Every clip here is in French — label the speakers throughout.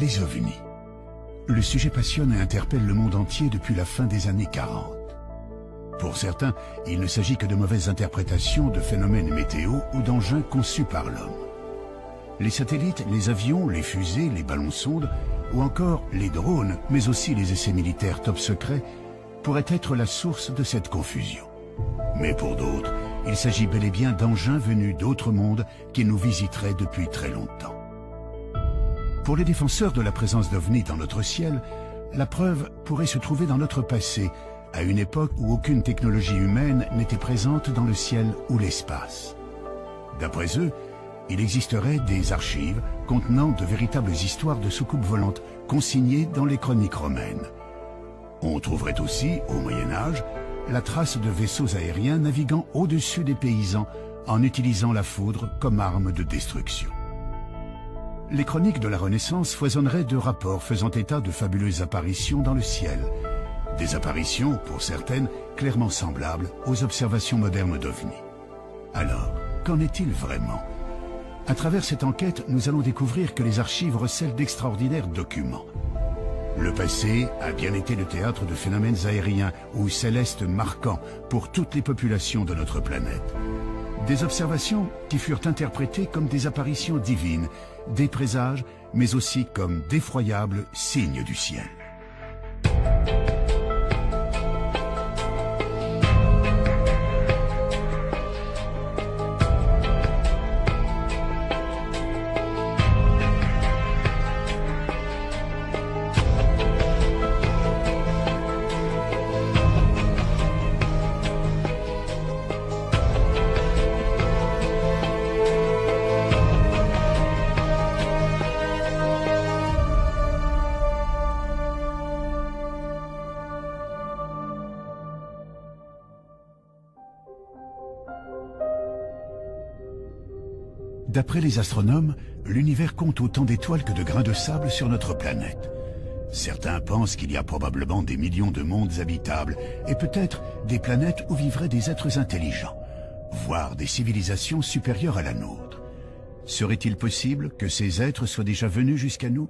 Speaker 1: Les ovnis. Le sujet passionne et interpelle le monde entier depuis la fin des années 40. Pour certains, il ne s'agit que de mauvaises interprétations de phénomènes météo ou d'engins conçus par l'homme. Les satellites, les avions, les fusées, les ballons-sondes ou encore les drones, mais aussi les essais militaires top secrets, pourraient être la source de cette confusion. Mais pour d'autres, il s'agit bel et bien d'engins venus d'autres mondes qui nous visiteraient depuis très longtemps. Pour les défenseurs de la présence d'ovnis dans notre ciel, la preuve pourrait se trouver dans notre passé, à une époque où aucune technologie humaine n'était présente dans le ciel ou l'espace. D'après eux, il existerait des archives contenant de véritables histoires de soucoupes volantes consignées dans les chroniques romaines. On trouverait aussi, au Moyen-Âge, la trace de vaisseaux aériens naviguant au-dessus des paysans en utilisant la foudre comme arme de destruction. Les chroniques de la Renaissance foisonneraient de rapports faisant état de fabuleuses apparitions dans le ciel. Des apparitions, pour certaines, clairement semblables aux observations modernes d'ovnis. Alors, qu'en est-il vraiment ? À travers cette enquête, nous allons découvrir que les archives recèlent d'extraordinaires documents. Le passé a bien été le théâtre de phénomènes aériens ou célestes marquants pour toutes les populations de notre planète. Des observations qui furent interprétées comme des apparitions divines, des présages, mais aussi comme d'effroyables signes du ciel. D'après les astronomes, l'univers compte autant d'étoiles que de grains de sable sur notre planète. Certains pensent qu'il y a probablement des millions de mondes habitables et peut-être des planètes où vivraient des êtres intelligents, voire des civilisations supérieures à la nôtre. Serait-il possible que ces êtres soient déjà venus jusqu'à nous?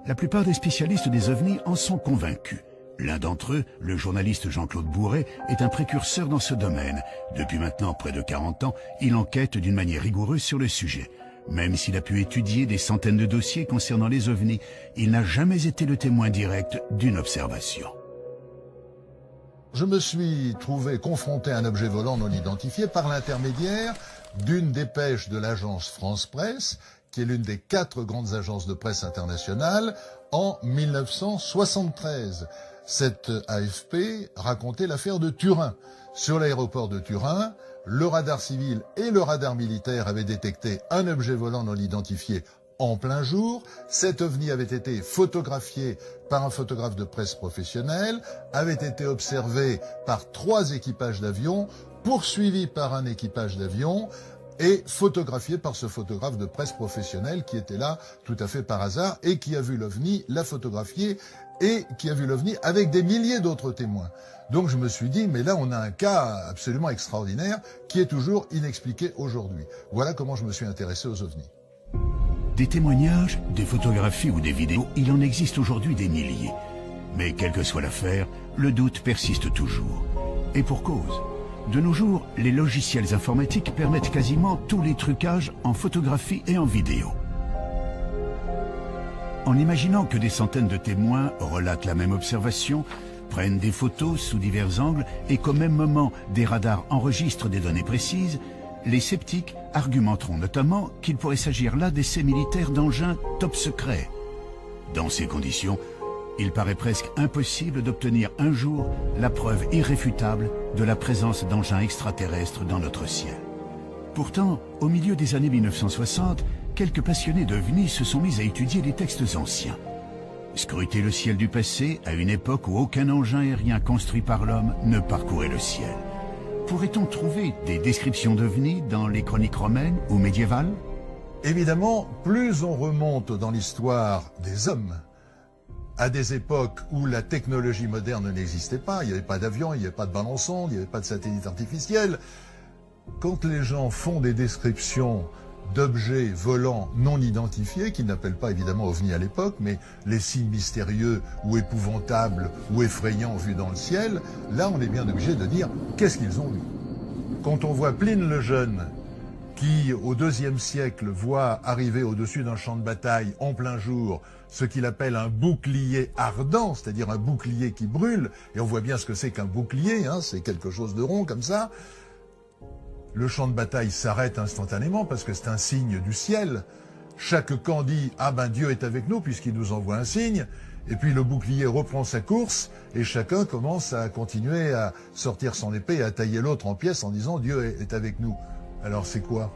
Speaker 1: La plupart des spécialistes des ovnis en sont convaincus. L'un d'entre eux, le journaliste Jean-Claude Bourret, est un précurseur dans ce domaine. Depuis maintenant près de 40 ans, il enquête d'une manière rigoureuse sur le sujet. Même s'il a pu étudier des centaines de dossiers concernant les ovnis, il n'a jamais été le témoin direct d'une observation.
Speaker 2: Je me suis trouvé confronté à un objet volant non identifié par l'intermédiaire d'une dépêche de l'agence France Presse, qui est l'une des 4 grandes agences de presse internationales, en 1973. Cette AFP racontait l'affaire de Turin. Sur l'aéroport de Turin, le radar civil et le radar militaire avaient détecté un objet volant non identifié en plein jour. Cet ovni avait été photographié par un photographe de presse professionnel, avait été observé par 3 équipages d'avions, poursuivi par un équipage d'avion et photographié par ce photographe de presse professionnel qui était là tout à fait par hasard et qui a vu l'ovni, l'a photographié et qui a vu l'ovni avec des milliers d'autres témoins. Donc je me suis dit, mais là on a un cas absolument extraordinaire qui est toujours inexpliqué aujourd'hui. Voilà comment je me suis intéressé aux ovnis.
Speaker 1: Des témoignages, des photographies ou des vidéos, il en existe aujourd'hui des milliers. Mais quelle que soit l'affaire, le doute persiste toujours. Et pour cause. De nos jours, les logiciels informatiques permettent quasiment tous les trucages en photographie et en vidéo. En imaginant que des centaines de témoins relatent la même observation, prennent des photos sous divers angles et qu'au même moment des radars enregistrent des données précises, les sceptiques argumenteront notamment qu'il pourrait s'agir là d'essais militaires d'engins top secrets. Dans ces conditions, il paraît presque impossible d'obtenir un jour la preuve irréfutable de la présence d'engins extraterrestres dans notre ciel. Pourtant, au milieu des années 1960, quelques passionnés d'ovnis se sont mis à étudier les textes anciens. Scruter le ciel du passé à une époque où aucun engin aérien construit par l'homme ne parcourait le ciel. Pourrait-on trouver des descriptions d'ovnis dans les chroniques romaines ou médiévales?
Speaker 2: Évidemment, plus on remonte dans l'histoire des hommes, à des époques où la technologie moderne n'existait pas, il n'y avait pas d'avion, il n'y avait pas de ballon-sonde, il n'y avait pas de satellite artificiel. Quand les gens font des descriptions d'objets volants non identifiés, qu'ils n'appellent pas évidemment ovnis à l'époque, mais les signes mystérieux ou épouvantables ou effrayants vus dans le ciel, là on est bien obligé de dire qu'est-ce qu'ils ont vu. Quand on voit Pline le Jeune, qui au IIe siècle voit arriver au-dessus d'un champ de bataille en plein jour ce qu'il appelle un bouclier ardent, c'est-à-dire un bouclier qui brûle, et on voit bien ce que c'est qu'un bouclier, hein, c'est quelque chose de rond comme ça. Le champ de bataille s'arrête instantanément parce que c'est un signe du ciel. Chaque camp dit « Ah ben Dieu est avec nous puisqu'il nous envoie un signe ». Et puis le bouclier reprend sa course et chacun commence à continuer à sortir son épée et à tailler l'autre en pièces en disant « Dieu est avec nous ». Alors c'est quoi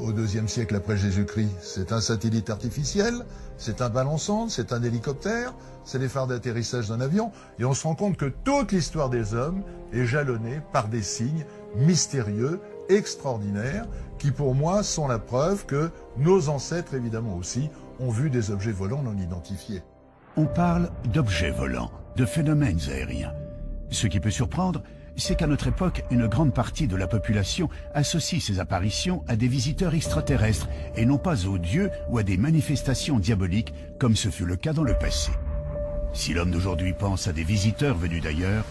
Speaker 2: au IIe siècle après Jésus-Christ? C'est un satellite artificiel, c'est un ballon-sonde, c'est un hélicoptère, c'est les phares d'atterrissage d'un avion. Et on se rend compte que toute l'histoire des hommes est jalonnée par des signes mystérieux, extraordinaires, qui pour moi sont la preuve que nos ancêtres, évidemment aussi, ont vu des objets volants non identifiés.
Speaker 1: On parle d'objets volants, de phénomènes aériens. Ce qui peut surprendre, c'est qu'à notre époque, une grande partie de la population associe ces apparitions à des visiteurs extraterrestres et non pas aux dieux ou à des manifestations diaboliques comme ce fut le cas dans le passé. Si l'homme d'aujourd'hui pense à des visiteurs venus d'ailleurs,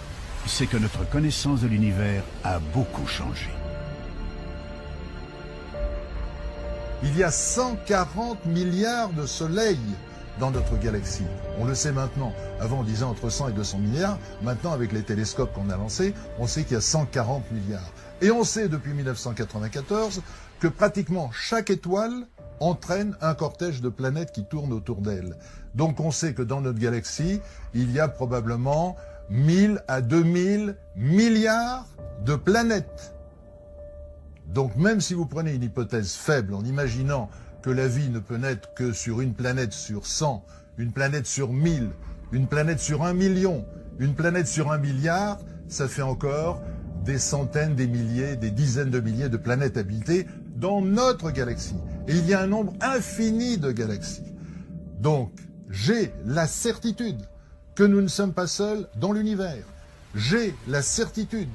Speaker 1: c'est que notre connaissance de l'univers a beaucoup changé.
Speaker 2: Il y a 140 milliards de soleils dans notre galaxie. On le sait maintenant. Avant, on disait entre 100 et 200 milliards. Maintenant, avec les télescopes qu'on a lancés, on sait qu'il y a 140 milliards. Et on sait depuis 1994 que pratiquement chaque étoile entraîne un cortège de planètes qui tournent autour d'elle. Donc on sait que dans notre galaxie, il y a probablement 1000 à 2000 milliards de planètes. Donc même si vous prenez une hypothèse faible en imaginant que la vie ne peut naître que sur une planète sur 100, une planète sur 1000, une planète sur 1 million, une planète sur 1 milliard, ça fait encore des centaines, des milliers, des dizaines de milliers de planètes habitées dans notre galaxie. Et il y a un nombre infini de galaxies. Donc, j'ai la certitude que nous ne sommes pas seuls dans l'univers. J'ai la certitude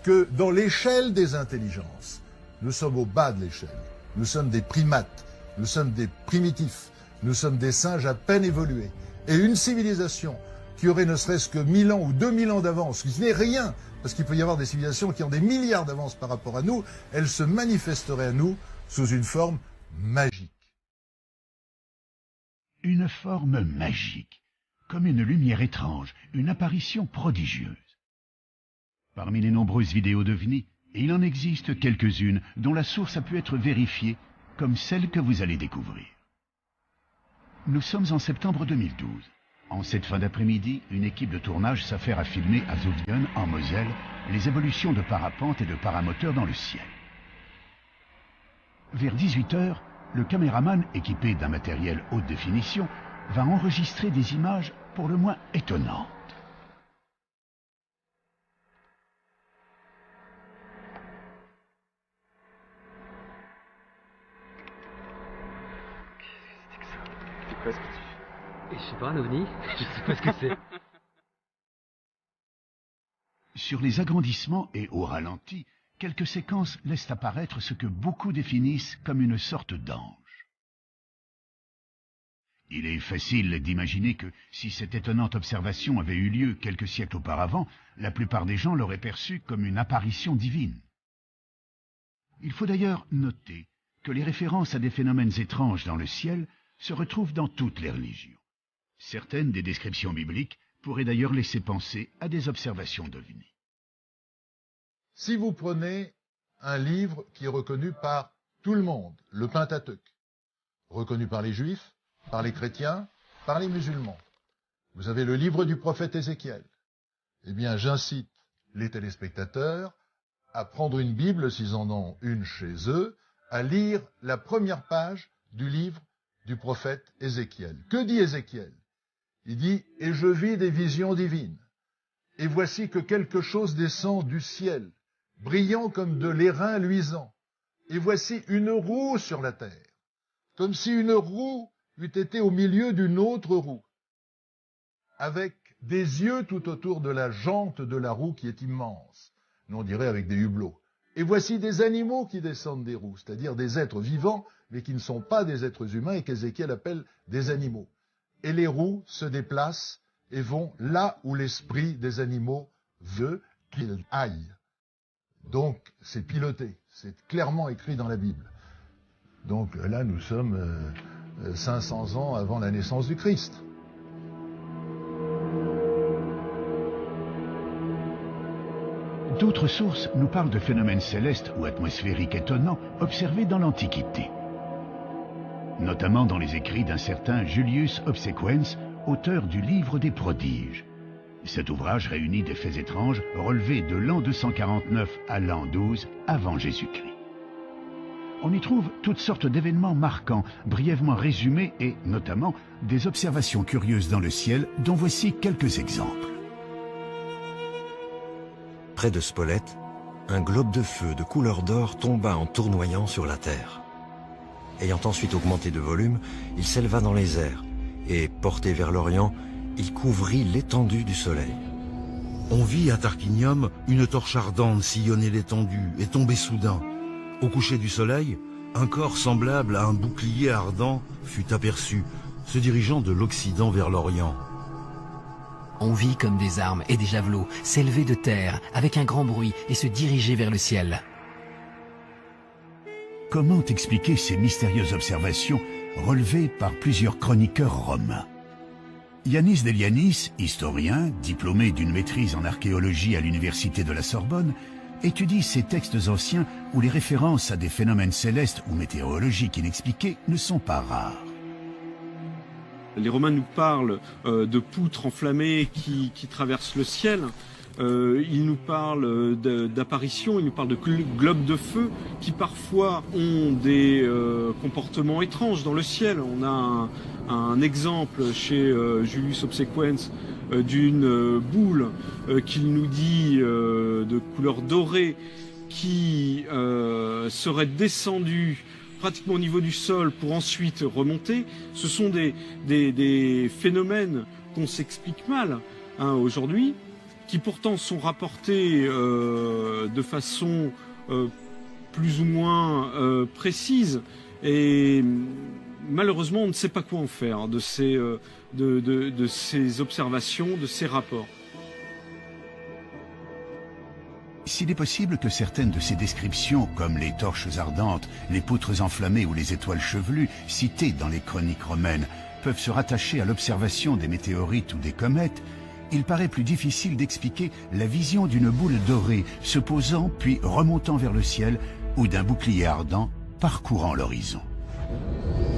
Speaker 2: que dans l'échelle des intelligences, nous sommes au bas de l'échelle. Nous sommes des primates, nous sommes des primitifs, nous sommes des singes à peine évolués. Et une civilisation qui aurait ne serait-ce que 1000 ans ou 2000 ans d'avance, ce qui n'est rien, parce qu'il peut y avoir des civilisations qui ont des milliards d'avance par rapport à nous, elle se manifesterait à nous sous une forme magique.
Speaker 1: Une forme magique, comme une lumière étrange, une apparition prodigieuse. Parmi les nombreuses vidéos d'OVNI, il en existe quelques-unes dont la source a pu être vérifiée, comme celle que vous allez découvrir. Nous sommes en septembre 2012. En cette fin d'après-midi, une équipe de tournage s'affaire à filmer à Zutphen, en Moselle, les évolutions de parapente et de paramoteurs dans le ciel. Vers 18 h, le caméraman, équipé d'un matériel haute définition, va enregistrer des images pour le moins étonnantes.
Speaker 3: C'est quoi ce que tu fais? Je sais pas, un ovni. Je sais pas ce que c'est.
Speaker 1: Sur les agrandissements et au ralenti, quelques séquences laissent apparaître ce que beaucoup définissent comme une sorte d'ange. Il est facile d'imaginer que si cette étonnante observation avait eu lieu quelques siècles auparavant, la plupart des gens l'auraient perçue comme une apparition divine. Il faut d'ailleurs noter que les références à des phénomènes étranges dans le ciel se retrouvent dans toutes les religions. Certaines des descriptions bibliques pourraient d'ailleurs laisser penser à des observations d'OVNI.
Speaker 2: Si vous prenez un livre qui est reconnu par tout le monde, le Pentateuque, reconnu par les Juifs, par les chrétiens, par les musulmans, vous avez le livre du prophète Ézéchiel. Eh bien, j'incite les téléspectateurs à prendre une Bible, s'ils en ont une chez eux, à lire la première page du livre du prophète Ézéchiel. Que dit Ézéchiel? Il dit « Et je vis des visions divines, et voici que quelque chose descend du ciel, brillant comme de l'airain luisant, et voici une roue sur la terre, comme si une roue eût été au milieu d'une autre roue, avec des yeux tout autour de la jante de la roue qui est immense, on dirait avec des hublots. Et voici des animaux qui descendent des roues, c'est-à-dire des êtres vivants, mais qui ne sont pas des êtres humains et qu'Ézéchiel appelle des animaux. Et les roues se déplacent et vont là où l'esprit des animaux veut qu'ils aillent. Donc, c'est piloté, c'est clairement écrit dans la Bible. Donc là, nous sommes 500 ans avant la naissance du Christ.
Speaker 1: D'autres sources nous parlent de phénomènes célestes ou atmosphériques étonnants observés dans l'Antiquité, notamment dans les écrits d'un certain Julius Obsequens, auteur du Livre des Prodiges. Cet ouvrage réunit des faits étranges relevés de l'an 249 à l'an 12 avant Jésus-Christ. On y trouve toutes sortes d'événements marquants, brièvement résumés et, notamment, des observations curieuses dans le ciel dont voici quelques exemples.
Speaker 4: Près de Spolète, un globe de feu de couleur d'or tomba en tournoyant sur la terre. Ayant ensuite augmenté de volume, il s'éleva dans les airs et, porté vers l'Orient, il couvrit l'étendue du soleil.
Speaker 5: On vit à Tarquinium une torche ardente sillonner l'étendue et tomber soudain. Au coucher du soleil, un corps semblable à un bouclier ardent fut aperçu, se dirigeant de l'Occident vers l'Orient.
Speaker 6: On vit comme des armes et des javelots s'élever de terre avec un grand bruit et se diriger vers le ciel.
Speaker 1: Comment expliquer ces mystérieuses observations relevées par plusieurs chroniqueurs romains? Yannis Delianis, historien, diplômé d'une maîtrise en archéologie à l'université de la Sorbonne, étudie ces textes anciens où les références à des phénomènes célestes ou météorologiques inexpliqués ne sont pas rares.
Speaker 7: Les Romains nous parlent de poutres enflammées qui traversent le ciel. Ils nous parlent d'apparitions, ils nous parlent de globes de feu qui parfois ont des comportements étranges dans le ciel. On a un exemple chez Julius Obsequens d'une boule qu'il nous dit de couleur dorée qui serait descendue pratiquement au niveau du sol pour ensuite remonter. Ce sont des phénomènes qu'on s'explique mal aujourd'hui, qui pourtant sont rapportés de façon plus ou moins précise. Et malheureusement, on ne sait pas quoi en faire de ces observations, de ces rapports.
Speaker 1: S'il est possible que certaines de ces descriptions, comme les torches ardentes, les poutres enflammées ou les étoiles chevelues, citées dans les chroniques romaines, peuvent se rattacher à l'observation des météorites ou des comètes, il paraît plus difficile d'expliquer la vision d'une boule dorée se posant puis remontant vers le ciel ou d'un bouclier ardent parcourant l'horizon.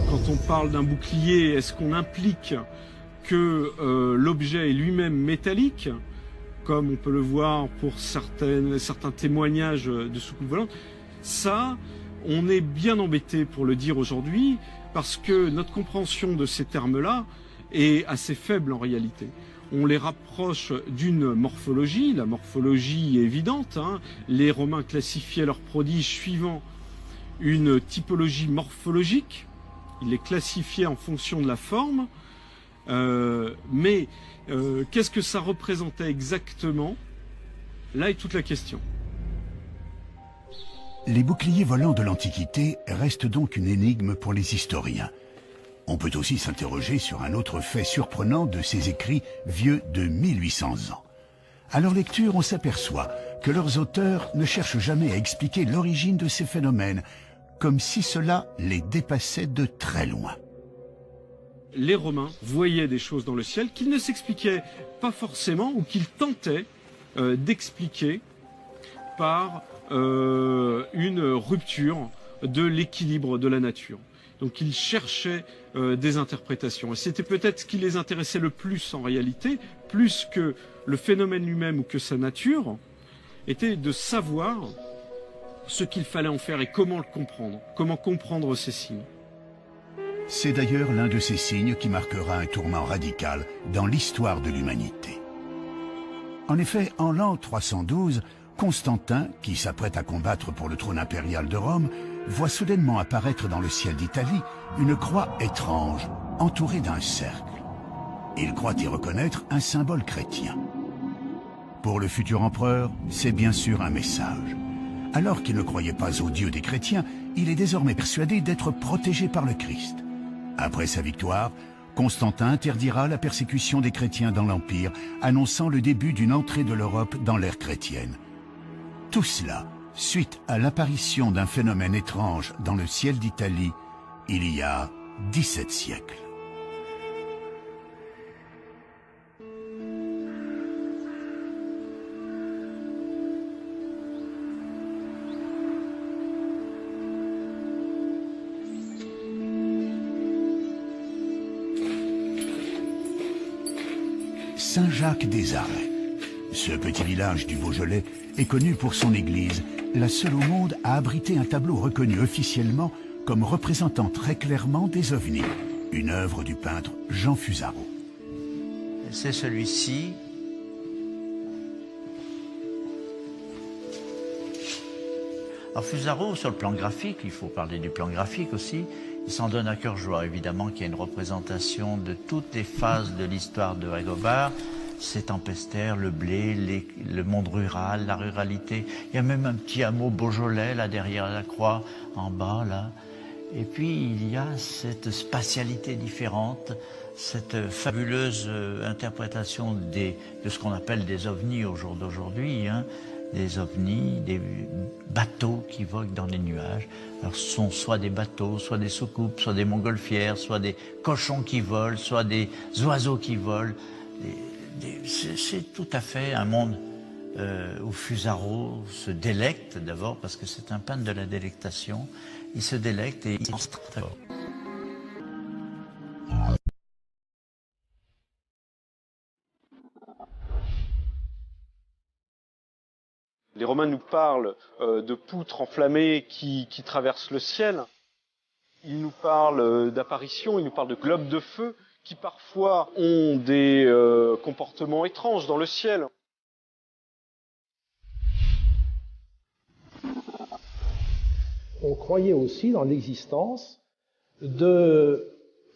Speaker 7: Quand on parle d'un bouclier, est-ce qu'on implique que l'objet est lui-même métallique, comme on peut le voir pour certains témoignages de soucoupes volantes? Ça, on est bien embêté pour le dire aujourd'hui, parce que notre compréhension de ces termes-là est assez faible en réalité. On les rapproche d'une morphologie, la morphologie est évidente, Les Romains classifiaient leurs prodiges suivant une typologie morphologique, ils les classifiaient en fonction de la forme, mais qu'est-ce que ça représentait exactement? Là est toute la question.
Speaker 1: Les boucliers volants de l'Antiquité restent donc une énigme pour les historiens. On peut aussi s'interroger sur un autre fait surprenant de ces écrits vieux de 1800 ans. À leur lecture, on s'aperçoit que leurs auteurs ne cherchent jamais à expliquer l'origine de ces phénomènes, comme si cela les dépassait de très loin.
Speaker 7: Les Romains voyaient des choses dans le ciel qu'ils ne s'expliquaient pas forcément ou qu'ils tentaient d'expliquer par une rupture de l'équilibre de la nature. Donc ils cherchaient des interprétations. Et c'était peut-être ce qui les intéressait le plus en réalité, plus que le phénomène lui-même ou que sa nature, était de savoir ce qu'il fallait en faire et comment le comprendre, comment comprendre ces signes.
Speaker 1: C'est d'ailleurs l'un de ces signes qui marquera un tournant radical dans l'histoire de l'humanité. En effet, en l'an 312, Constantin, qui s'apprête à combattre pour le trône impérial de Rome, voit soudainement apparaître dans le ciel d'Italie une croix étrange, entourée d'un cercle. Il croit y reconnaître un symbole chrétien. Pour le futur empereur, c'est bien sûr un message. Alors qu'il ne croyait pas au Dieu des chrétiens, il est désormais persuadé d'être protégé par le Christ. Après sa victoire, Constantin interdira la persécution des chrétiens dans l'Empire, annonçant le début d'une entrée de l'Europe dans l'ère chrétienne. Tout cela, suite à l'apparition d'un phénomène étrange dans le ciel d'Italie, il y a 17 siècles. Saint-Jacques-des-Arrêts. Ce petit village du Beaujolais est connu pour son église, la seule au monde à abriter un tableau reconnu officiellement comme représentant très clairement des ovnis, une œuvre du peintre Jean Fusaro.
Speaker 8: C'est celui-ci. Alors Fusaro, sur le plan graphique, il faut parler du plan graphique aussi, il s'en donne à cœur joie, évidemment, qu'il y a une représentation de toutes les phases de l'histoire de Rigobert. C'est tempestaire, le blé, le monde rural, la ruralité. Il y a même un petit hameau beaujolais, là, derrière la croix, en bas, là. Et puis, il y a cette spatialité différente, cette fabuleuse interprétation de ce qu'on appelle des ovnis au jour d'aujourd'hui, hein. Des ovnis, des bateaux qui voguent dans les nuages. Alors ce sont soit des bateaux, soit des soucoupes, soit des montgolfières, soit des cochons qui volent, soit des oiseaux qui volent. C'est tout à fait un monde où Fusaro se délecte d'abord, parce que c'est un peintre de la délectation. Il se délecte et il s'en sort.
Speaker 7: Les Romains nous parlent de poutres enflammées qui traversent le ciel. Ils nous parlent d'apparitions, ils nous parlent de globes de feu qui parfois ont des comportements étranges dans le ciel.
Speaker 9: On croyait aussi dans l'existence de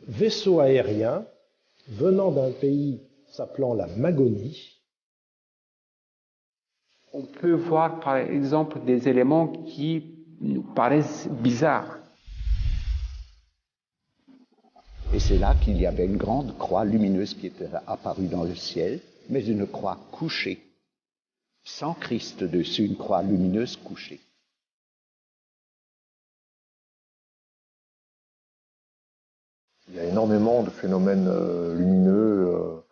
Speaker 9: vaisseaux aériens venant d'un pays s'appelant la Magonie.
Speaker 3: On peut voir par exemple des éléments qui nous paraissent bizarres.
Speaker 10: Et c'est là qu'il y avait une grande croix lumineuse qui était apparue dans le ciel, mais une croix couchée, sans Christ dessus, une croix lumineuse couchée.
Speaker 11: Il y a énormément de phénomènes lumineux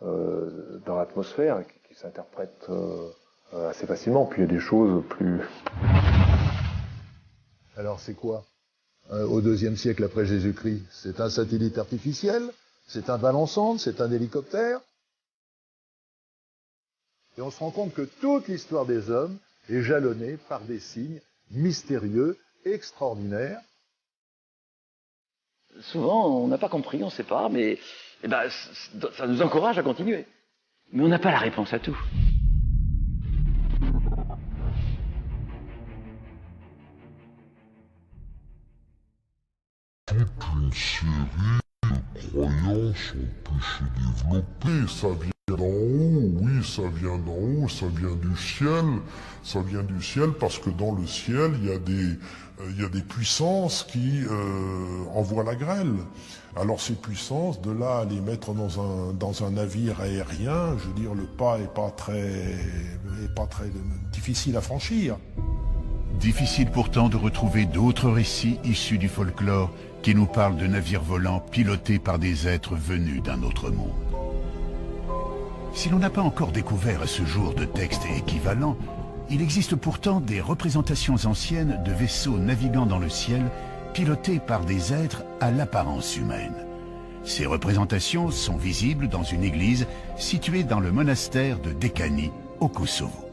Speaker 11: dans l'atmosphère qui s'interprètent assez facilement. Puis il y a des choses plus...
Speaker 2: Alors c'est quoi au IIe siècle après Jésus-Christ? C'est un satellite artificiel? C'est un ballon-sonde? C'est un hélicoptère? Et on se rend compte que toute l'histoire des hommes est jalonnée par des signes mystérieux, extraordinaires.
Speaker 12: Souvent, on n'a pas compris, on ne sait pas, mais ça nous encourage à continuer. Mais on n'a pas la réponse à tout.
Speaker 13: Toute une série de croyances ont pu se développer. Ça vient d'en haut, oui, ça vient d'en haut, ça vient du ciel. Ça vient du ciel parce que dans le ciel, il y a des puissances qui envoient la grêle. Alors ces puissances, de là à les mettre dans un navire aérien, je veux dire, le pas est pas très difficile à franchir.
Speaker 1: Difficile pourtant de retrouver d'autres récits issus du folklore qui nous parlent de navires volants pilotés par des êtres venus d'un autre monde. Si l'on n'a pas encore découvert à ce jour de textes équivalents, il existe pourtant des représentations anciennes de vaisseaux naviguant dans le ciel pilotés par des êtres à l'apparence humaine. Ces représentations sont visibles dans une église située dans le monastère de Dekani, au Kosovo.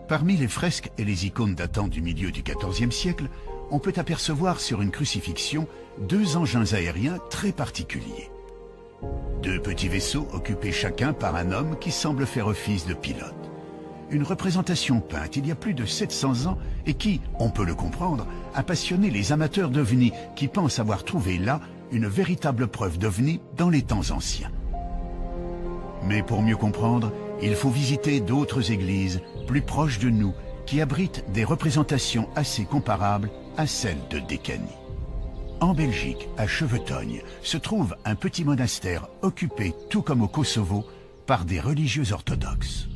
Speaker 1: Parmi les fresques et les icônes datant du milieu du XIVe siècle, on peut apercevoir sur une crucifixion deux engins aériens très particuliers. Deux petits vaisseaux occupés chacun par un homme qui semble faire office de pilote. Une représentation peinte il y a plus de 700 ans et qui, on peut le comprendre, a passionné les amateurs d'ovnis qui pensent avoir trouvé là une véritable preuve d'ovnis dans les temps anciens. Mais pour mieux comprendre, il faut visiter d'autres églises plus proches de nous qui abrite des représentations assez comparables à celles de Décanie. En Belgique, à Chevetogne, se trouve un petit monastère occupé, tout comme au Kosovo, par des religieux orthodoxes.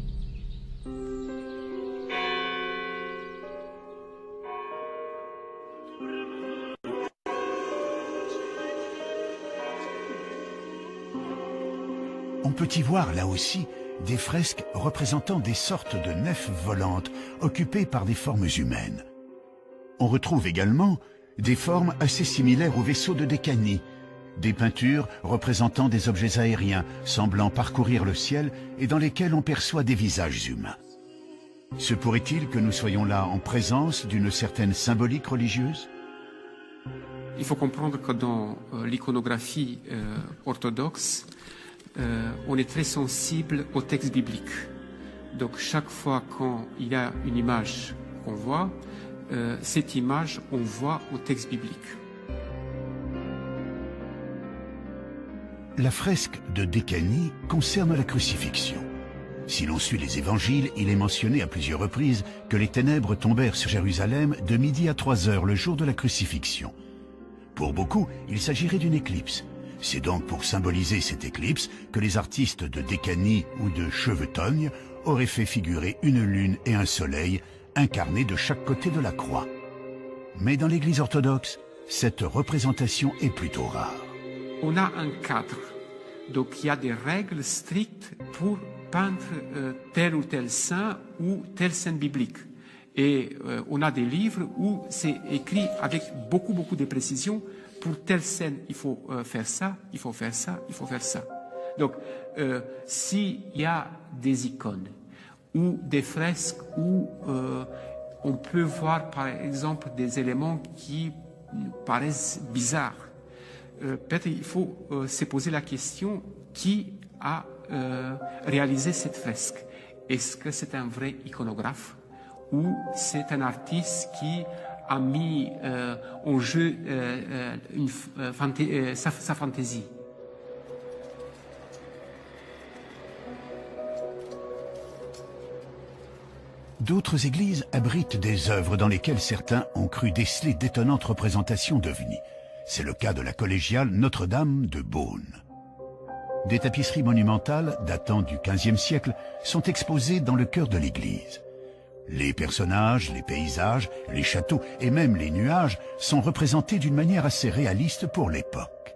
Speaker 1: On peut y voir là aussi des fresques représentant des sortes de nefs volantes occupées par des formes humaines. On retrouve également des formes assez similaires aux vaisseaux de Décanie, des peintures représentant des objets aériens semblant parcourir le ciel et dans lesquels on perçoit des visages humains. Se pourrait-il que nous soyons là en présence d'une certaine symbolique religieuse?
Speaker 3: Il faut comprendre que dans l'iconographie orthodoxe, on est très sensible au texte biblique. Donc chaque fois qu'il y a une image qu'on voit, cette image, on voit au texte biblique.
Speaker 1: La fresque de Décanie concerne la crucifixion. Si l'on suit les évangiles, il est mentionné à plusieurs reprises que les ténèbres tombèrent sur Jérusalem de midi à 3 heures le jour de la crucifixion. Pour beaucoup, il s'agirait d'une éclipse. C'est donc pour symboliser cette éclipse que les artistes de Décanie ou de Chevetogne auraient fait figurer une lune et un soleil incarnés de chaque côté de la croix. Mais dans l'Église orthodoxe, cette représentation est plutôt rare.
Speaker 3: On a un cadre, donc il y a des règles strictes pour peindre tel ou tel saint ou telle scène biblique. Et on a des livres où c'est écrit avec beaucoup de précision. Pour telle scène, il faut faire ça, il faut faire ça, il faut faire ça. Donc, s'il y a des icônes ou des fresques où on peut voir, par exemple, des éléments qui nous paraissent bizarres, peut-être il faut se poser la question qui a réalisé cette fresque. Est-ce que c'est un vrai iconographe ou c'est un artiste qui a mis en jeu sa fantaisie?
Speaker 1: D'autres églises abritent des œuvres dans lesquelles certains ont cru déceler d'étonnantes représentations d'ovnis. C'est le cas de la collégiale Notre-Dame de Beaune. Des tapisseries monumentales datant du XVe siècle sont exposées dans le chœur de l'église. Les personnages, les paysages, les châteaux et même les nuages sont représentés d'une manière assez réaliste pour l'époque.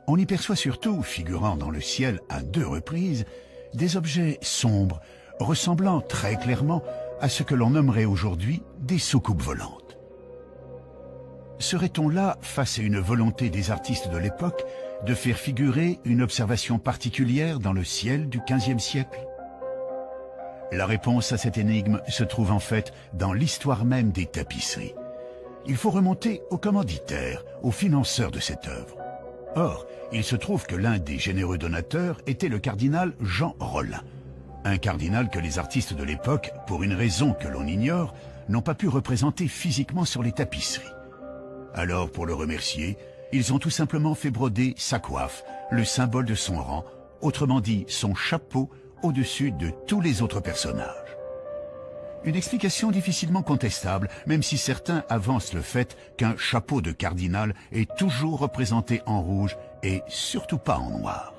Speaker 1: On y perçoit surtout, figurant dans le ciel à 2 reprises, des objets sombres, ressemblant très clairement à ce que l'on nommerait aujourd'hui des soucoupes volantes. Serait-on là face à une volonté des artistes de l'époque de faire figurer une observation particulière dans le ciel du XVe siècle? La réponse à cette énigme se trouve en fait dans l'histoire même des tapisseries. Il faut remonter au commanditaire, au financeur de cette œuvre. Or, il se trouve que l'un des généreux donateurs était le cardinal Jean Rollin. Un cardinal que les artistes de l'époque, pour une raison que l'on ignore, n'ont pas pu représenter physiquement sur les tapisseries. Alors, pour le remercier, ils ont tout simplement fait broder sa coiffe, le symbole de son rang, autrement dit son chapeau, au-dessus de tous les autres personnages. Une explication difficilement contestable, même si certains avancent le fait qu'un chapeau de cardinal est toujours représenté en rouge et surtout pas en noir.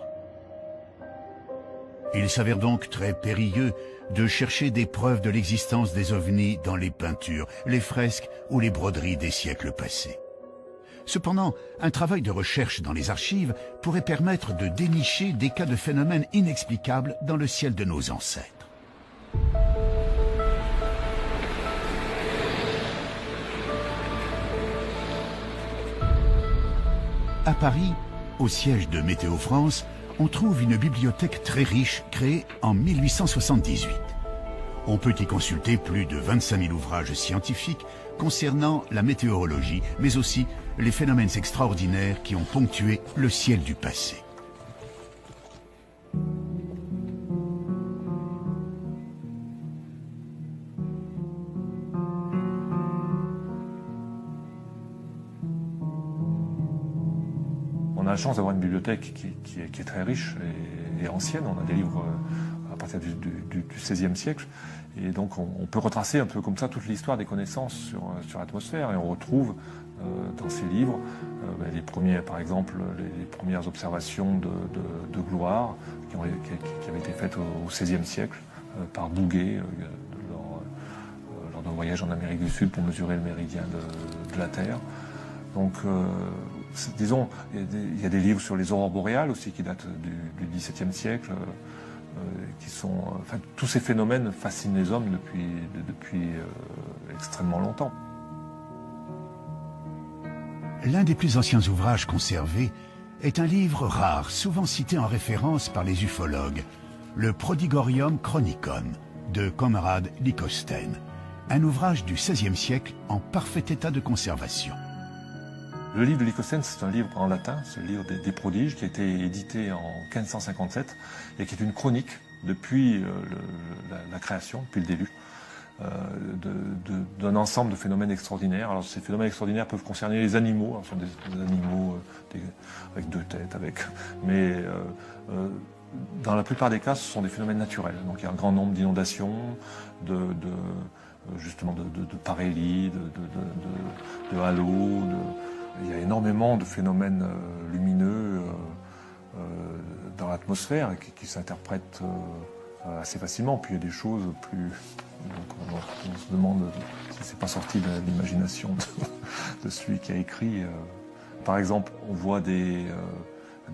Speaker 1: Il s'avère donc très périlleux de chercher des preuves de l'existence des ovnis dans les peintures, les fresques ou les broderies des siècles passés. Cependant, un travail de recherche dans les archives pourrait permettre de dénicher des cas de phénomènes inexplicables dans le ciel de nos ancêtres. À Paris, au siège de Météo France, on trouve une bibliothèque très riche créée en 1878. On peut y consulter plus de 25 000 ouvrages scientifiques concernant la météorologie, mais aussi les phénomènes extraordinaires qui ont ponctué le ciel du passé.
Speaker 11: On a la chance d'avoir une bibliothèque qui est très riche et ancienne. On a des livres à partir du XVIe siècle. Et donc on peut retracer un peu comme ça toute l'histoire des connaissances sur l'atmosphère. Et on retrouve dans ces livres les premiers, par exemple, les premières observations de gloire qui avaient été faites au XVIe siècle par Bouguer lors d'un voyage en Amérique du Sud pour mesurer le méridien de la Terre. Donc, disons, il y a des livres sur les aurores boréales aussi qui datent du XVIIe siècle, qui sont, enfin, tous ces phénomènes fascinent les hommes depuis extrêmement longtemps.
Speaker 1: L'un des plus anciens ouvrages conservés est un livre rare, souvent cité en référence par les ufologues, le Prodigorium Chronicon de Conrad Lycosthenes, un ouvrage du XVIe siècle en parfait état de conservation.
Speaker 11: Le livre de Lycosthenes, c'est un livre en latin, c'est le livre des prodiges, qui a été édité en 1557 et qui est une chronique depuis la création, depuis le début, d'un ensemble de phénomènes extraordinaires. Alors ces phénomènes extraordinaires peuvent concerner les animaux, alors, ce sont des animaux avec deux têtes, mais dans la plupart des cas, ce sont des phénomènes naturels. Donc il y a un grand nombre d'inondations, justement de parélie, de halos. Il y a énormément de phénomènes lumineux dans l'atmosphère qui s'interprètent assez facilement. Puis il y a des choses plus... Donc on se demande si c'est pas sorti de l'imagination de celui qui a écrit. Par exemple, on voit des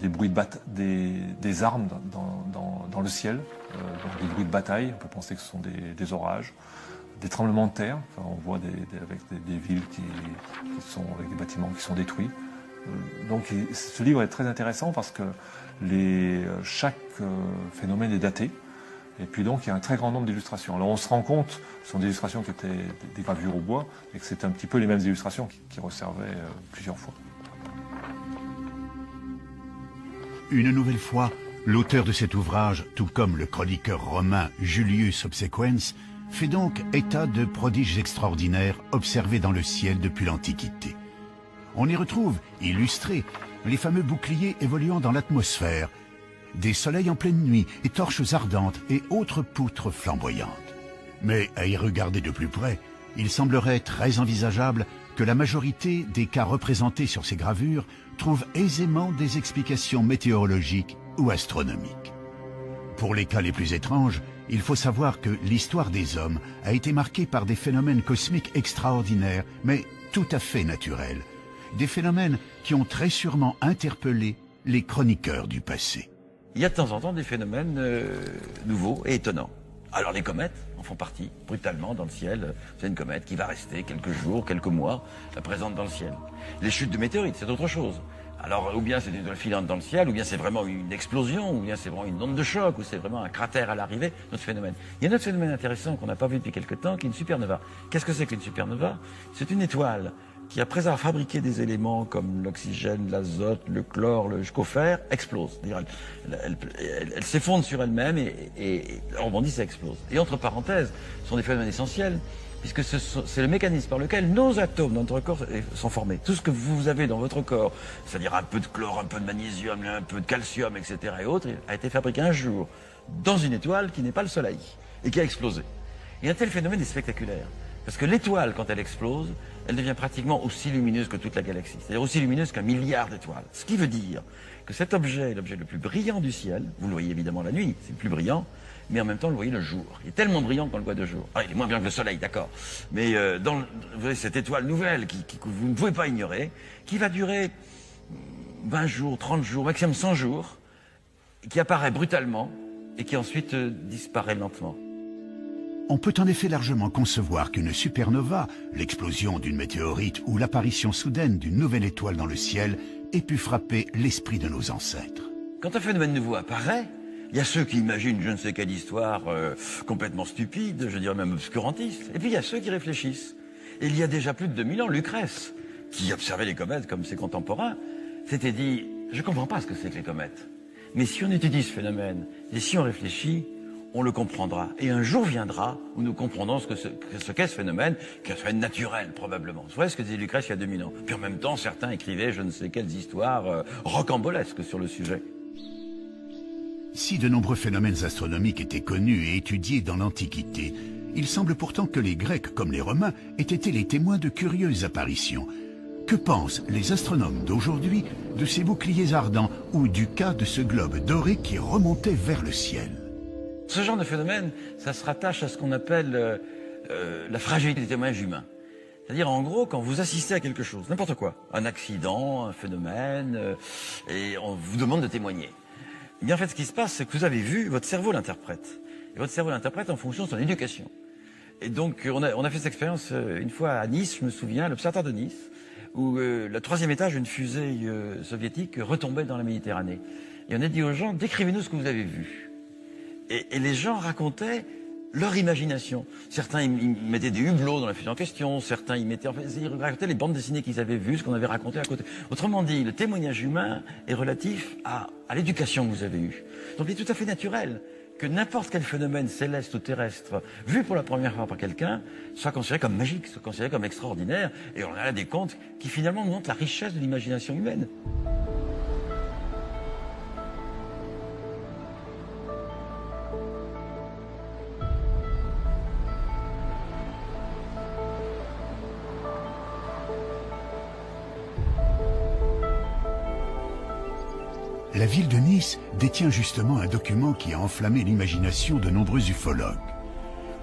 Speaker 11: bruits des armes dans le ciel, donc des bruits de bataille. On peut penser que ce sont des orages, des tremblements de terre. Enfin, on voit avec des villes qui sont avec des bâtiments qui sont détruits. Donc ce livre est très intéressant parce que chaque phénomène est daté. Et puis donc il y a un très grand nombre d'illustrations. Alors on se rend compte, ce sont des illustrations qui étaient des gravures au bois, et que c'était un petit peu les mêmes illustrations qui resservaient plusieurs fois.
Speaker 1: Une nouvelle fois, l'auteur de cet ouvrage, tout comme le chroniqueur romain Julius Obsequens, fait donc état de prodiges extraordinaires observés dans le ciel depuis l'Antiquité. On y retrouve, illustrés, les fameux boucliers évoluant dans l'atmosphère, des soleils en pleine nuit et torches ardentes et autres poutres flamboyantes. Mais à y regarder de plus près, il semblerait très envisageable que la majorité des cas représentés sur ces gravures trouvent aisément des explications météorologiques ou astronomiques. Pour les cas les plus étranges, il faut savoir que l'histoire des hommes a été marquée par des phénomènes cosmiques extraordinaires, mais tout à fait naturels. Des phénomènes qui ont très sûrement interpellé les chroniqueurs du passé.
Speaker 12: Il y a de temps en temps des phénomènes nouveaux et étonnants. Alors les comètes en font partie, brutalement dans le ciel. C'est une comète qui va rester quelques jours, quelques mois, présente dans le ciel. Les chutes de météorites, c'est autre chose. Alors ou bien c'est une étoile filante dans le ciel, ou bien c'est vraiment une explosion, ou bien c'est vraiment une onde de choc, ou c'est vraiment un cratère à l'arrivée, notre phénomène. Il y a un autre phénomène intéressant qu'on n'a pas vu depuis quelque temps, qui est une supernova. Qu'est-ce que c'est qu'une supernova? C'est une étoile qui, après avoir fabriqué des éléments comme l'oxygène, l'azote, le chlore, jusqu'au fer, explose. Elle s'effondre sur elle-même et rebondit, ça explose. Et entre parenthèses, ce sont des phénomènes essentiels, puisque c'est le mécanisme par lequel nos atomes dans notre corps sont formés. Tout ce que vous avez dans votre corps, c'est-à-dire un peu de chlore, un peu de magnésium, un peu de calcium, etc. et autres, a été fabriqué un jour dans une étoile qui n'est pas le Soleil et qui a explosé. Et un tel phénomène est spectaculaire. Parce que l'étoile, quand elle explose, elle devient pratiquement aussi lumineuse que toute la galaxie. C'est-à-dire aussi lumineuse qu'un milliard d'étoiles. Ce qui veut dire que cet objet est l'objet le plus brillant du ciel. Vous le voyez évidemment la nuit, c'est le plus brillant. Mais en même temps, vous le voyez le jour. Il est tellement brillant qu'on le voit de jour. Ah, il est moins bien que le soleil, d'accord. Mais vous voyez cette étoile nouvelle que vous ne pouvez pas ignorer, qui va durer 20 jours, 30 jours, maximum 100 jours, qui apparaît brutalement et qui ensuite disparaît lentement.
Speaker 1: On peut en effet largement concevoir qu'une supernova, l'explosion d'une météorite ou l'apparition soudaine d'une nouvelle étoile dans le ciel, ait pu frapper l'esprit de nos ancêtres.
Speaker 12: Quand un phénomène nouveau apparaît, il y a ceux qui imaginent je ne sais quelle histoire complètement stupide, je dirais même obscurantiste, et puis il y a ceux qui réfléchissent. Et il y a déjà plus de 2000 ans, Lucrèce, qui observait les comètes comme ses contemporains, s'était dit « je ne comprends pas ce que c'est que les comètes, mais si on étudie ce phénomène, et si on réfléchit, on le comprendra. Et un jour viendra où nous comprendrons ce qu'est ce phénomène, qui est un phénomène naturel, probablement. Vous voyez ce que disait Lucrèce il y a 2000 ans. Puis en même temps, certains écrivaient je ne sais quelles histoires rocambolesques sur le sujet.
Speaker 1: Si de nombreux phénomènes astronomiques étaient connus et étudiés dans l'Antiquité, il semble pourtant que les Grecs comme les Romains aient été les témoins de curieuses apparitions. Que pensent les astronomes d'aujourd'hui de ces boucliers ardents ou du cas de ce globe doré qui remontait vers le ciel?
Speaker 12: Ce genre de phénomène, ça se rattache à ce qu'on appelle la fragilité des témoignages humains. C'est-à-dire, en gros, quand vous assistez à quelque chose, n'importe quoi, un accident, un phénomène, et on vous demande de témoigner. Eh bien, en fait, ce qui se passe, c'est que vous avez vu, votre cerveau l'interprète. Et votre cerveau l'interprète en fonction de son éducation. Et donc, on a fait cette expérience une fois à Nice, je me souviens, à l'Observatoire de Nice, où le 3e étage d'une fusée soviétique retombait dans la Méditerranée. Et on a dit aux gens, décrivez-nous ce que vous avez vu. Et les gens racontaient leur imagination. Certains, ils mettaient des hublots dans la fusée en question, certains, ils racontaient les bandes dessinées qu'ils avaient vues, ce qu'on avait raconté à côté. Autrement dit, le témoignage humain est relatif à l'éducation que vous avez eue. Donc, il est tout à fait naturel que n'importe quel phénomène céleste ou terrestre, vu pour la première fois par quelqu'un, soit considéré comme magique, soit considéré comme extraordinaire. Et on a là des contes qui finalement nous montrent la richesse de l'imagination humaine.
Speaker 1: La ville de Nice détient justement un document qui a enflammé l'imagination de nombreux ufologues.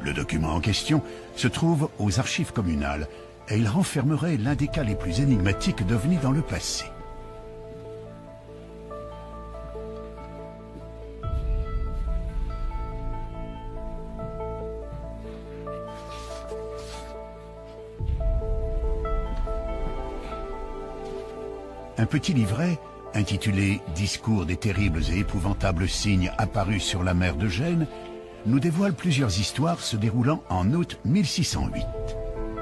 Speaker 1: Le document en question se trouve aux archives communales et il renfermerait l'un des cas les plus énigmatiques d'OVNI dans le passé. Un petit livret intitulé « Discours des terribles et épouvantables signes apparus sur la mer de Gênes » nous dévoile plusieurs histoires se déroulant en août 1608.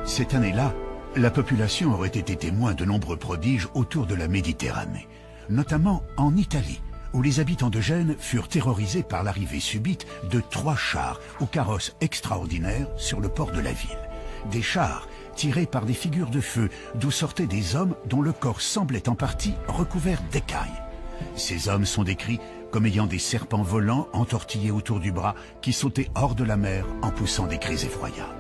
Speaker 1: Cette année-là, la population aurait été témoin de nombreux prodiges autour de la Méditerranée, notamment en Italie, où les habitants de Gênes furent terrorisés par l'arrivée subite de 3 chars aux carrosses extraordinaires sur le port de la ville. Des chars tirés par des figures de feu, d'où sortaient des hommes dont le corps semblait en partie recouvert d'écailles. Ces hommes sont décrits comme ayant des serpents volants entortillés autour du bras qui sautaient hors de la mer en poussant des cris effroyables.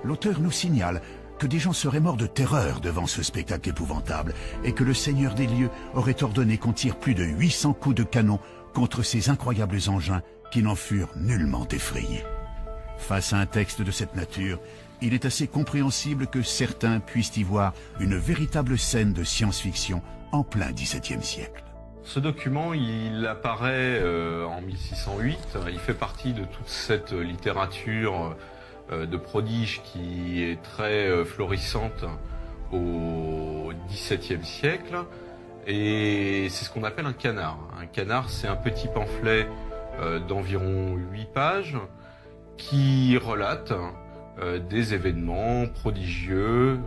Speaker 1: L'auteur nous signale que des gens seraient morts de terreur devant ce spectacle épouvantable et que le Seigneur des lieux aurait ordonné qu'on tire plus de 800 coups de canon contre ces incroyables engins qui n'en furent nullement effrayés. Face à un texte de cette nature, il est assez compréhensible que certains puissent y voir une véritable scène de science-fiction en plein XVIIe siècle.
Speaker 7: Ce document, il apparaît en 1608. Il fait partie de toute cette littérature de prodiges qui est très florissante au XVIIe siècle. Et c'est ce qu'on appelle un canard. Un canard, c'est un petit pamphlet d'environ 8 pages qui relate des événements prodigieux,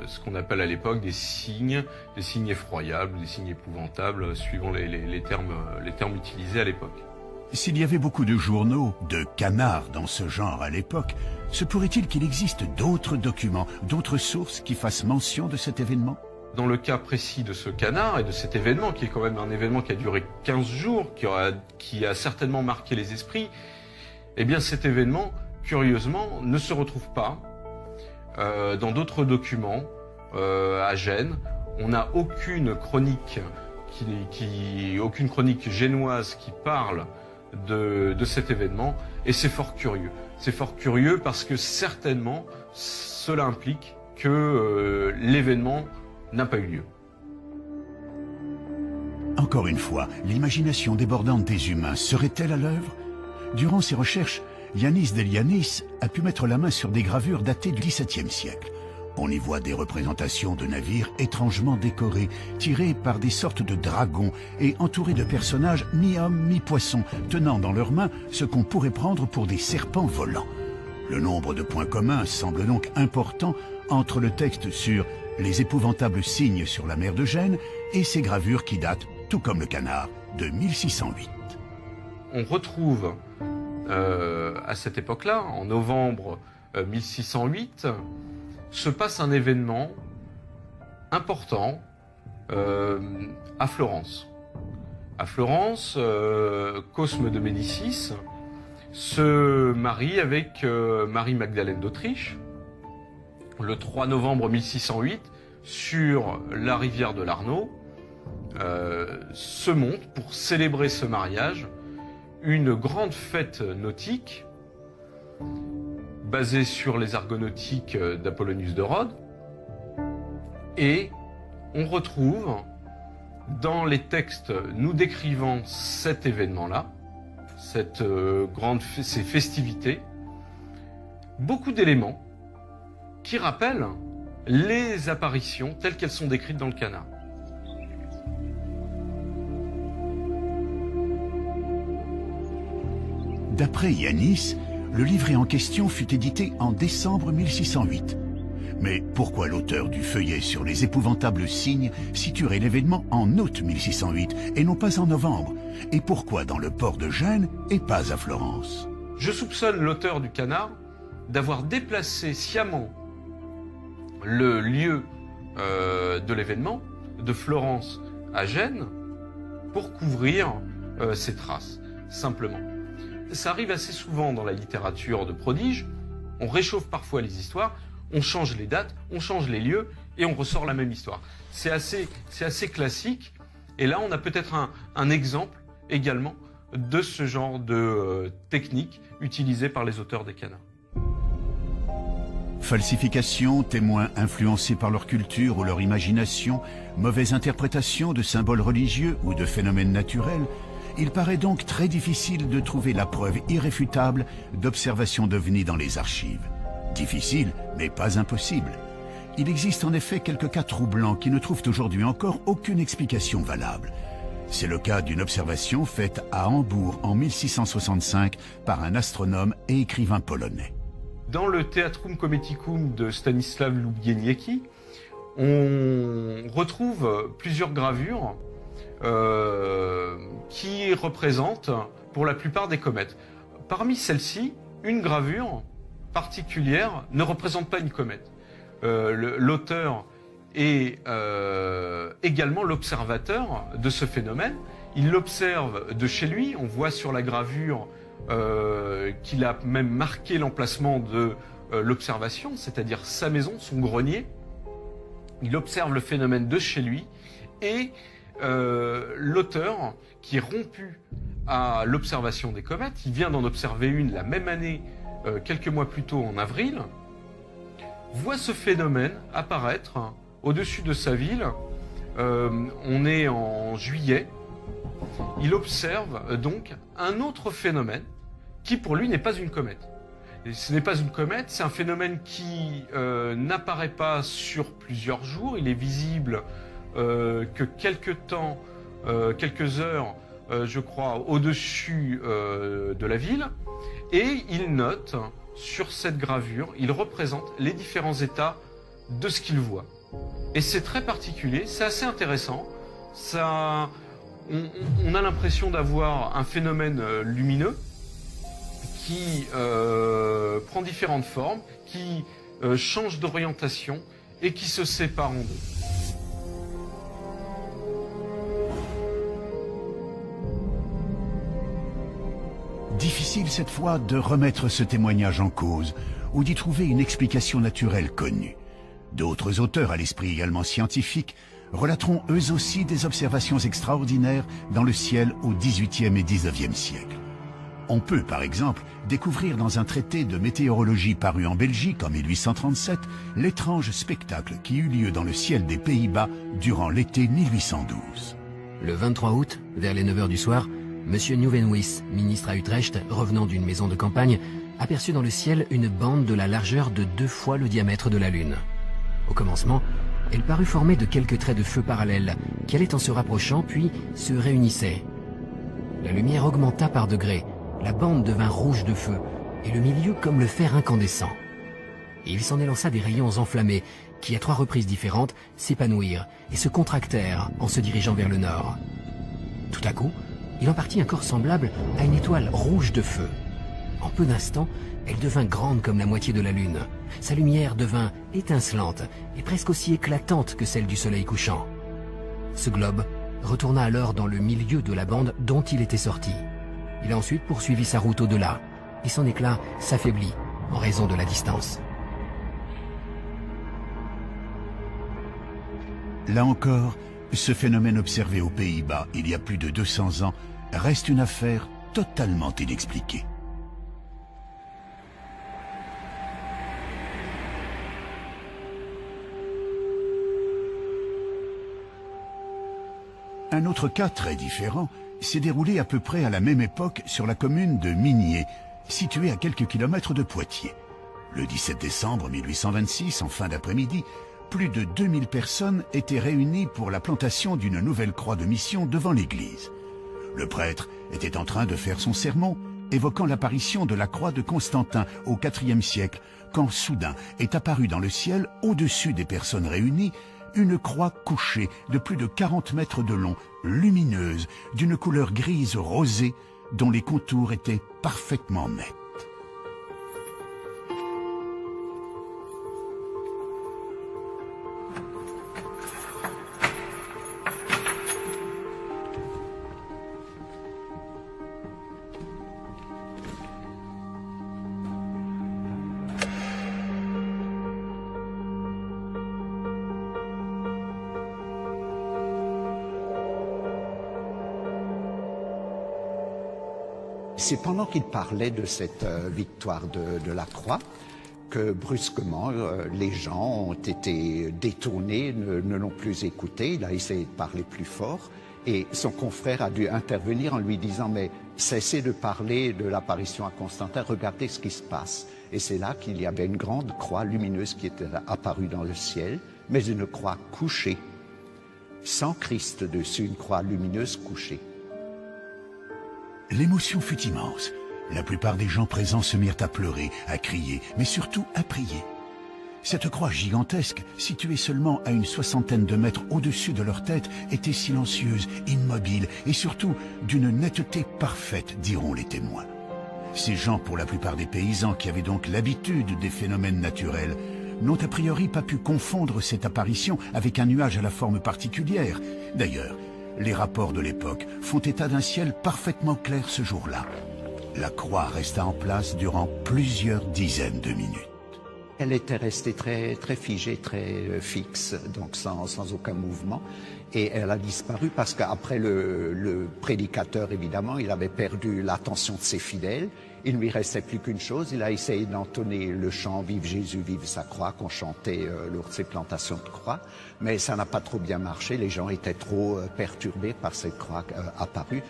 Speaker 7: ce qu'on appelle à l'époque des signes effroyables, des signes épouvantables, suivant les termes utilisés à l'époque.
Speaker 1: S'il y avait beaucoup de journaux, de canards dans ce genre à l'époque, se pourrait-il qu'il existe d'autres documents, d'autres sources qui fassent mention de cet événement?
Speaker 7: Dans le cas précis de ce canard et de cet événement, qui est quand même un événement qui a duré 15 jours, qui a certainement marqué les esprits, eh bien cet événement, curieusement, ne se retrouve pas dans d'autres documents à Gênes. On n'a aucune chronique aucune chronique génoise qui parle de cet événement, et c'est fort curieux. C'est fort curieux parce que certainement cela implique que l'événement n'a pas eu lieu.
Speaker 1: Encore une fois, l'imagination débordante des humains serait-elle à l'œuvre? Durant ses recherches, Yanis Delianis a pu mettre la main sur des gravures datées du XVIIe siècle. On y voit des représentations de navires étrangement décorés, tirés par des sortes de dragons et entourés de personnages mi-hommes, mi-poissons, tenant dans leurs mains ce qu'on pourrait prendre pour des serpents volants. Le nombre de points communs semble donc important entre le texte sur les épouvantables signes sur la mer de Gênes et ces gravures qui datent, tout comme le canard, de 1608.
Speaker 7: On retrouve à cette époque-là, en novembre 1608, se passe un événement important à Florence.
Speaker 14: à Florence, Cosme de Médicis se marie avec Marie-Magdalene d'Autriche le 3 novembre 1608 sur la rivière de l'Arno. Se monte pour célébrer ce mariage une grande fête nautique basée sur les argonautiques d'Apollonius de Rhodes, et on retrouve dans les textes nous décrivant cet événement-là, ces festivités, beaucoup d'éléments qui rappellent les apparitions telles qu'elles sont décrites dans le Canard.
Speaker 1: D'après Yanis, le livret en question fut édité en décembre 1608. Mais pourquoi l'auteur du feuillet sur les épouvantables signes situerait l'événement en août 1608 et non pas en novembre? Et pourquoi dans le port de Gênes et pas à Florence?
Speaker 14: Je soupçonne l'auteur du Canard d'avoir déplacé sciemment le lieu de l'événement de Florence à Gênes pour couvrir ces traces, simplement. Ça arrive assez souvent dans la littérature de prodige. On réchauffe parfois les histoires, on change les dates, on change les lieux et on ressort la même histoire. C'est assez classique. Et là, on a peut-être un exemple également de ce genre de technique utilisée par les auteurs des canards.
Speaker 1: Falsification, témoins influencés par leur culture ou leur imagination, mauvaise interprétation de symboles religieux ou de phénomènes naturels, il paraît donc très difficile de trouver la preuve irréfutable d'observations d'ovnis dans les archives. Difficile, mais pas impossible. Il existe en effet quelques cas troublants qui ne trouvent aujourd'hui encore aucune explication valable. C'est le cas d'une observation faite à Hambourg en 1665 par un astronome et écrivain polonais.
Speaker 14: Dans le Theatrum Cometicum de Stanisław Lubieniecki, on retrouve plusieurs gravures qui représentent pour la plupart des comètes. Parmi celles-ci, une gravure particulière ne représente pas une comète. L'auteur est également l'observateur de ce phénomène. Il l'observe de chez lui. On voit sur la gravure qu'il a même marqué l'emplacement de l'observation, c'est-à-dire sa maison, son grenier. Il observe le phénomène de chez lui et l'auteur, qui est rompu à l'observation des comètes, il vient d'en observer une la même année, quelques mois plus tôt en avril, voit ce phénomène apparaître au-dessus de sa ville. On est en juillet. Il observe donc un autre phénomène qui pour lui n'est pas une comète. Et ce n'est pas une comète, c'est un phénomène qui n'apparaît pas sur plusieurs jours. Il est visible que quelques heures, je crois, au-dessus de la ville. Et il note sur cette gravure, il représente les différents états de ce qu'il voit. Et c'est très particulier, c'est assez intéressant. On a l'impression d'avoir un phénomène lumineux qui prend différentes formes, qui change d'orientation et qui se sépare en deux.
Speaker 1: Difficile cette fois de remettre ce témoignage en cause ou d'y trouver une explication naturelle connue. D'autres auteurs à l'esprit également scientifique relateront eux aussi des observations extraordinaires dans le ciel au XVIIIe et XIXe siècle. On peut par exemple découvrir dans un traité de météorologie paru en Belgique en 1837 l'étrange spectacle qui eut lieu dans le ciel des Pays-Bas durant l'été 1812.
Speaker 6: Le 23 août, vers les 9h du soir, M. Nieuwenhuis, ministre à Utrecht, revenant d'une maison de campagne, aperçut dans le ciel une bande de la largeur de 2 fois le diamètre de la Lune. Au commencement, elle parut formée de quelques traits de feu parallèles, qui allaient en se rapprochant puis se réunissaient. La lumière augmenta par degrés, la bande devint rouge de feu, et le milieu comme le fer incandescent. Et il s'en élança des rayons enflammés, qui à 3 reprises différentes s'épanouirent et se contractèrent en se dirigeant vers le nord. Tout à coup, il en partit un corps semblable à une étoile rouge de feu. En peu d'instants, elle devint grande comme la moitié de la Lune. Sa lumière devint étincelante et presque aussi éclatante que celle du soleil couchant. Ce globe retourna alors dans le milieu de la bande dont il était sorti. Il a ensuite poursuivi sa route au-delà, et son éclat s'affaiblit en raison de la distance.
Speaker 1: Là encore, ce phénomène observé aux Pays-Bas il y a plus de 200 ans reste une affaire totalement inexpliquée. Un autre cas très différent s'est déroulé à peu près à la même époque sur la commune de Migné, située à quelques kilomètres de Poitiers. Le 17 décembre 1826, en fin d'après-midi, plus de 2000 personnes étaient réunies pour la plantation d'une nouvelle croix de mission devant l'église. Le prêtre était en train de faire son sermon, évoquant l'apparition de la croix de Constantin au IVe siècle, quand soudain est apparue dans le ciel, au-dessus des personnes réunies, une croix couchée de plus de 40 mètres de long, lumineuse, d'une couleur grise rosée, dont les contours étaient parfaitement nets.
Speaker 10: C'est pendant qu'il parlait de cette victoire de la croix que brusquement les gens ont été détournés, ne l'ont plus écouté. Il a essayé de parler plus fort et son confrère a dû intervenir en lui disant « Mais cessez de parler de l'apparition à Constantin, regardez ce qui se passe ». Et c'est là qu'il y avait une grande croix lumineuse qui était apparue dans le ciel, mais une croix couchée, sans Christ dessus, une croix lumineuse couchée.
Speaker 1: L'émotion fut immense. La plupart des gens présents se mirent à pleurer, à crier, mais surtout à prier. Cette croix gigantesque, située seulement à une soixantaine de mètres au-dessus de leur tête, était silencieuse, immobile et surtout d'une netteté parfaite, diront les témoins. Ces gens, pour la plupart des paysans qui avaient donc l'habitude des phénomènes naturels, n'ont a priori pas pu confondre cette apparition avec un nuage à la forme particulière. D'ailleurs, les rapports de l'époque font état d'un ciel parfaitement clair ce jour-là. La croix resta en place durant plusieurs dizaines de minutes.
Speaker 10: Elle était restée très figée, très fixe, donc sans aucun mouvement. Et elle a disparu parce qu'après le prédicateur, évidemment, il avait perdu l'attention de ses fidèles. Il ne lui restait plus qu'une chose, il a essayé d'entonner le chant « Vive Jésus, vive sa croix » qu'on chantait lors de ces plantations de croix. Mais ça n'a pas trop bien marché, les gens étaient trop perturbés par cette croix apparue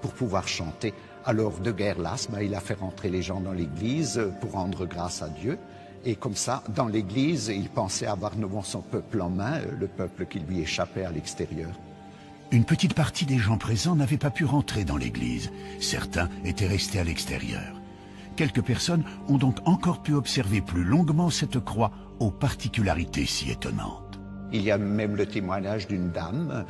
Speaker 10: pour pouvoir chanter. Alors, de guerre lasse, il a fait rentrer les gens dans l'église pour rendre grâce à Dieu. Et comme ça, dans l'église, il pensait avoir nouveau son peuple en main, le peuple qui lui échappait à l'extérieur.
Speaker 1: Une petite partie des gens présents n'avaient pas pu rentrer dans l'église. Certains étaient restés à l'extérieur. Quelques personnes ont donc encore pu observer plus longuement cette croix aux particularités si étonnantes.
Speaker 10: Il y a même le témoignage d'une dame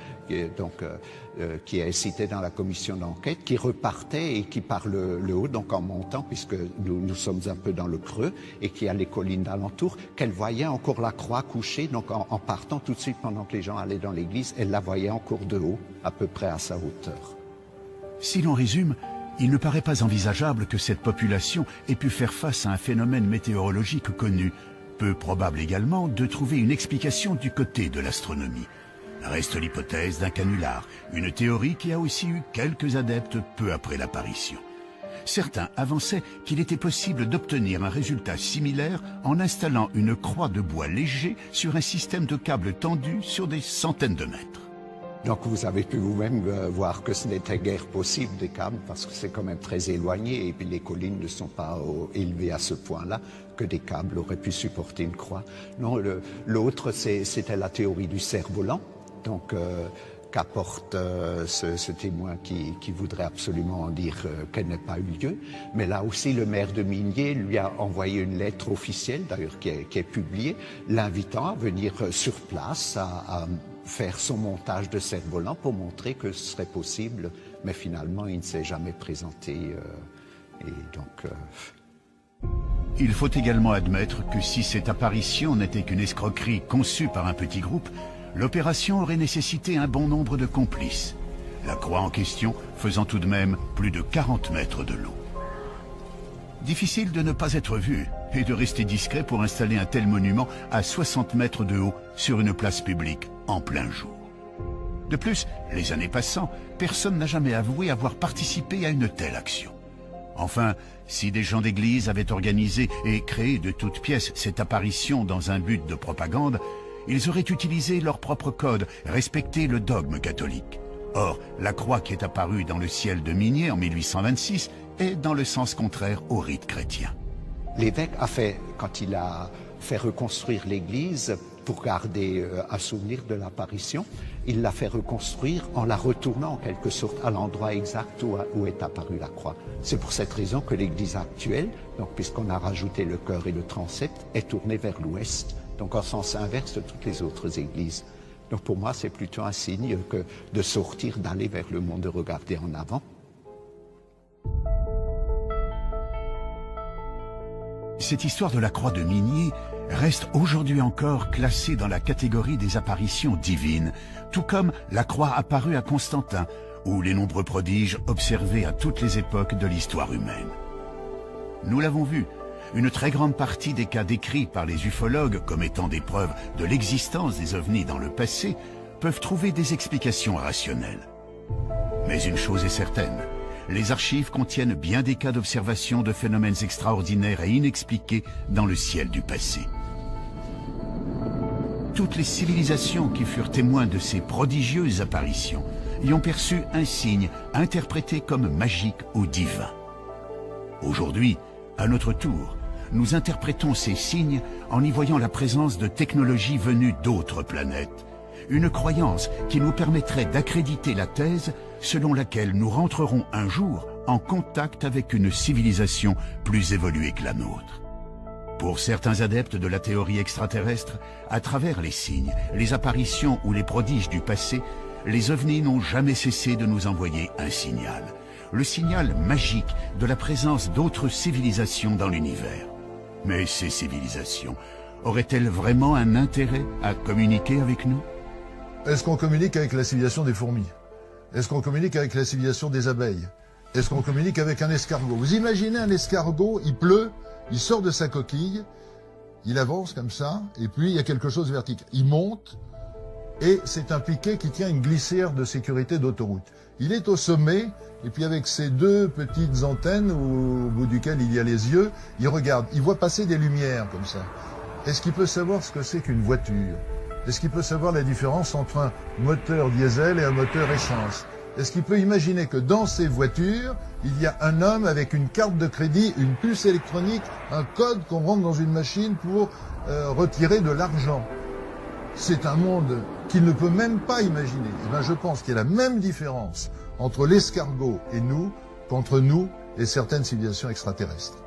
Speaker 10: qui est citée dans la commission d'enquête, qui repartait et qui par le haut, donc en montant, puisque nous sommes un peu dans le creux, et qui a les collines d'alentour, qu'elle voyait encore la croix couchée, donc en partant tout de suite pendant que les gens allaient dans l'église, elle la voyait encore de haut, à peu près à sa hauteur.
Speaker 1: Si l'on résume, il ne paraît pas envisageable que cette population ait pu faire face à un phénomène météorologique connu. Peu probable également de trouver une explication du côté de l'astronomie. Reste l'hypothèse d'un canular, une théorie qui a aussi eu quelques adeptes peu après l'apparition. Certains avançaient qu'il était possible d'obtenir un résultat similaire en installant une croix de bois léger sur un système de câbles tendus sur des centaines de mètres.
Speaker 10: Donc vous avez pu vous-même voir que ce n'était guère possible des câbles parce que c'est quand même très éloigné et puis les collines ne sont pas élevées à ce point-là que des câbles auraient pu supporter une croix. Non, l'autre c'était la théorie du cerf-volant, donc qu'apporte ce témoin qui voudrait absolument dire qu'elle n'ait pas eu lieu. Mais là aussi le maire de Migné lui a envoyé une lettre officielle, d'ailleurs qui est publiée, l'invitant à venir sur place à faire son montage de cerf-volant pour montrer que ce serait possible, mais finalement il ne s'est jamais présenté et donc
Speaker 1: Il faut également admettre que si cette apparition n'était qu'une escroquerie conçue par un petit groupe, l'opération aurait nécessité un bon nombre de complices. La croix en question faisant tout de même plus de 40 mètres de long. Difficile de ne pas être vu et de rester discret pour installer un tel monument à 60 mètres de haut sur une place publique en plein jour. De plus, les années passant, personne n'a jamais avoué avoir participé à une telle action. Enfin, si des gens d'église avaient organisé et créé de toutes pièces cette apparition dans un but de propagande, ils auraient utilisé leur propre code, respecté le dogme catholique. Or, la croix qui est apparue dans le ciel de Migné en 1826 est dans le sens contraire au rite chrétien.
Speaker 10: L'évêque a fait, quand il a fait reconstruire l'église pour garder un souvenir de l'apparition, il l'a fait reconstruire en la retournant en quelque sorte à l'endroit exact où est apparue la croix. C'est pour cette raison que l'église actuelle, donc puisqu'on a rajouté le chœur et le transept, est tournée vers l'ouest, donc en sens inverse de toutes les autres églises. Donc pour moi, c'est plutôt un signe que de sortir, d'aller vers le monde, de regarder en avant.
Speaker 1: Cette histoire de la croix de Migné reste aujourd'hui encore classée dans la catégorie des apparitions divines, tout comme la croix apparue à Constantin, ou les nombreux prodiges observés à toutes les époques de l'histoire humaine. Nous l'avons vu, une très grande partie des cas décrits par les ufologues comme étant des preuves de l'existence des ovnis dans le passé peuvent trouver des explications rationnelles. Mais une chose est certaine, les archives contiennent bien des cas d'observation de phénomènes extraordinaires et inexpliqués dans le ciel du passé. Toutes les civilisations qui furent témoins de ces prodigieuses apparitions y ont perçu un signe interprété comme magique ou divin. Aujourd'hui, à notre tour, nous interprétons ces signes en y voyant la présence de technologies venues d'autres planètes. Une croyance qui nous permettrait d'accréditer la thèse selon laquelle nous rentrerons un jour en contact avec une civilisation plus évoluée que la nôtre. Pour certains adeptes de la théorie extraterrestre, à travers les signes, les apparitions ou les prodiges du passé, les ovnis n'ont jamais cessé de nous envoyer un signal. Le signal magique de la présence d'autres civilisations dans l'univers. Mais ces civilisations auraient-elles vraiment un intérêt à communiquer avec nous ?
Speaker 2: Est-ce qu'on communique avec la civilisation des fourmis? Est-ce qu'on communique avec la civilisation des abeilles? Est-ce qu'on communique avec un escargot? Vous imaginez un escargot, il pleut, il sort de sa coquille, il avance comme ça, et puis il y a quelque chose de vertical. Il monte, et c'est un piquet qui tient une glissière de sécurité d'autoroute. Il est au sommet, et puis avec ses deux petites antennes, au bout duquel il y a les yeux, il regarde, il voit passer des lumières comme ça. Est-ce qu'il peut savoir ce que c'est qu'une voiture? Est-ce qu'il peut savoir la différence entre un moteur diesel et un moteur essence? Est-ce qu'il peut imaginer que dans ces voitures, il y a un homme avec une carte de crédit, une puce électronique, un code qu'on rentre dans une machine pour retirer de l'argent? C'est un monde qu'il ne peut même pas imaginer. Et ben, je pense qu'il y a la même différence entre l'escargot et nous qu'entre nous et certaines civilisations extraterrestres.